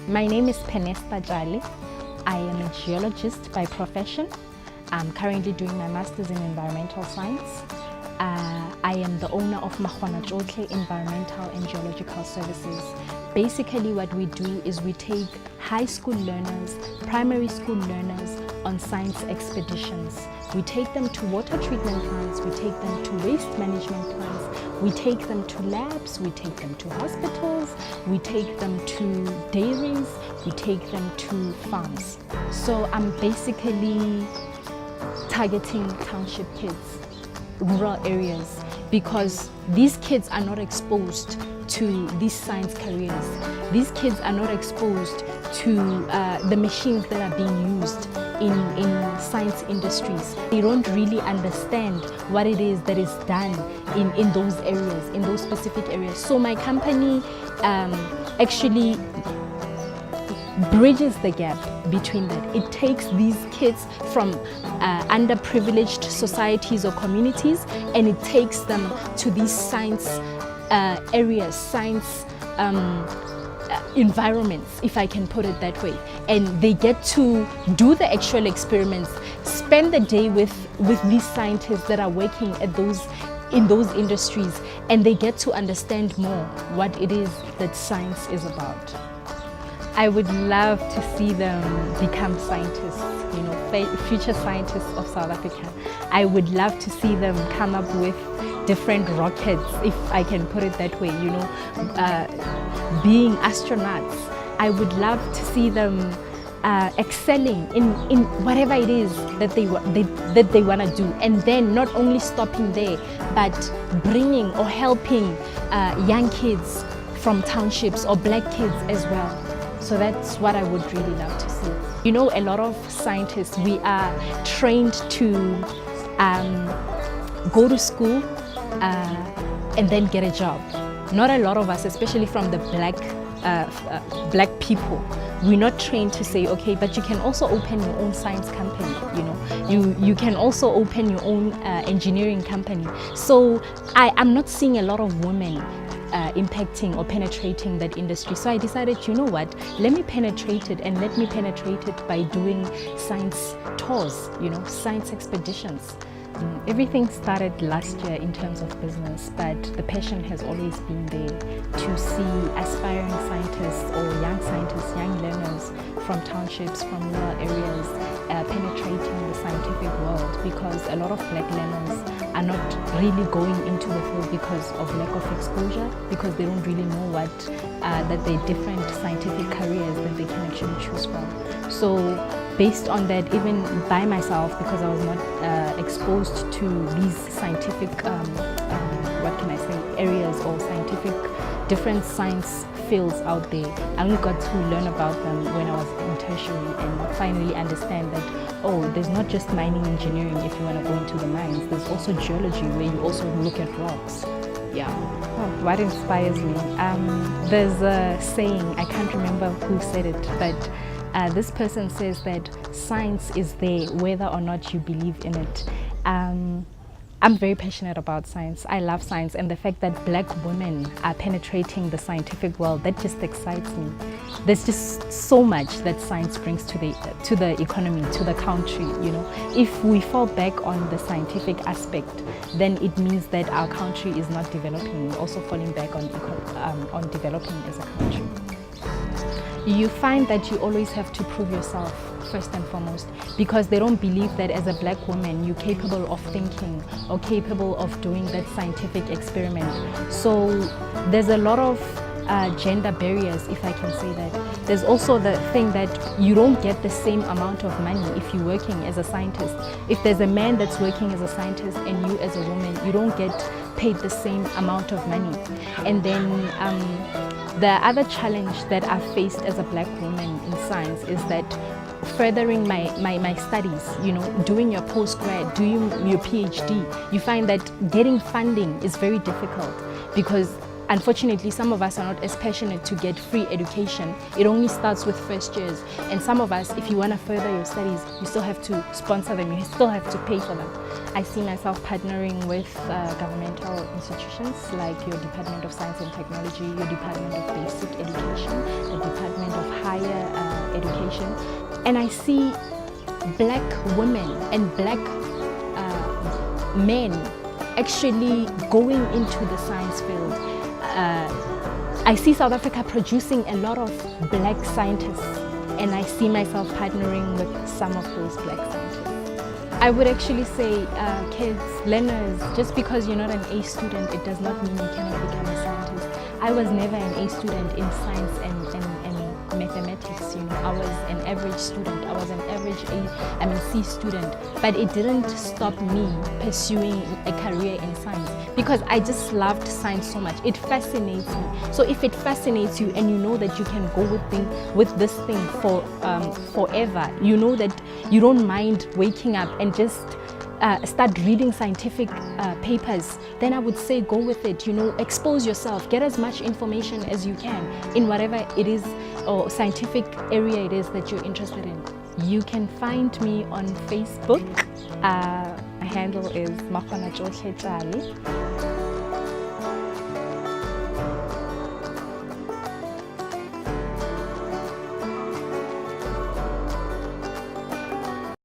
My name is Penester Tjale. I am a geologist by profession. I'm currently doing my master's in environmental science. I am the owner of Penester Tjale Environmental and Geological Services. Basically what we do is we take high school learners, primary school learners on science expeditions. We take them to water treatment plants, we take them to waste management plants, we take them to labs, we take them to hospitals, we take them to dairies, we take them to farms. So I'm basically targeting township kids, rural areas, because these kids are not exposed to these science careers. These kids are not exposed to the machines that are being used in science industries. They don't really understand what it is that is done in those areas, in those specific areas. So my company actually bridges the gap between that. It takes these kids from underprivileged societies or communities, and it takes them to these science areas, science environments, if I can put it that way. And they get to do the actual experiments, spend the day with these scientists that are working at in those industries, and they get to understand more what it is that science is about. I would love to see them become scientists, you know, future scientists of South Africa. I would love to see them come up with different rockets, if I can put it that way, you know, being astronauts. I would love to see them excelling in whatever it is that they want to do, and then not only stopping there, but bringing or helping young kids from townships or black kids as well. So that's what I would really love to see. You know, a lot of scientists, we are trained to go to school and then get a job. Not a lot of us, especially from the black people, we're not trained to say, okay, but you can also open your own science company, you know. You can also open your own engineering company. So I'm not seeing a lot of women impacting or penetrating that industry. So I decided, you know what, let me penetrate it, and let me penetrate it by doing science tours, you know, science expeditions. Everything started last year in terms of business, but the passion has always been there to see aspiring scientists or young scientists, young learners from townships, from rural areas penetrating the scientific world, because a lot of black learners are not really going into the field because of lack of exposure, because they don't really know what that there are different scientific careers that they can actually choose from. So based on that, even by myself, because I was not exposed to these scientific, what can I say, areas or scientific, different science fields out there, I only got to learn about them when I was in tertiary, and finally understand that, oh, there's not just mining engineering if you want to go into the mines, there's also geology where you also look at rocks. Yeah. Oh, what inspires me? There's a saying, I can't remember who said it, but this person says that science is there whether or not you believe in it. I'm very passionate about science. I love science, and the fact that black women are penetrating the scientific world, that just excites me. There's just so much that science brings to the economy, to the country, you know. If we fall back on the scientific aspect, then it means that our country is not developing. We're also falling back on developing as a country. You find that you always have to prove yourself first and foremost, because they don't believe that as a black woman you're capable of thinking or capable of doing that scientific experiment. So there's a lot of gender barriers, if I can say that. There's also the thing that you don't get the same amount of money if you're working as a scientist. If there's a man that's working as a scientist and you as a woman, you don't get paid the same amount of money. And then the other challenge that I've faced as a black woman in science is that furthering my studies, you know, doing your postgrad, doing your PhD, you find that getting funding is very difficult, because unfortunately some of us are not as passionate to get free education. It only starts with first years, and some of us, if you want to further your studies, you still have to sponsor them, you still have to pay for them. I see myself partnering with governmental institutions like your Department of Science and Technology, your Department of Basic Education, the Department of Higher education, and I see black women and black men actually going into the science field. I see South Africa producing a lot of black scientists, and I see myself partnering with some of those black scientists. I would actually say kids, learners, just because you're not an A student, it does not mean you cannot become a scientist. I was never an A student in science and mathematics, you know. I was an average student. I was an average C student, but it didn't stop me pursuing a career in science because I just loved science so much. It fascinates me. So if it fascinates you and you know that you can go with this thing for forever, you know that you don't mind waking up and just start reading scientific papers, then I would say go with it, you know, expose yourself, get as much information as you can in whatever it is or scientific area it is that you're interested in. You can find me on Facebook. My handle is Penester Tjale.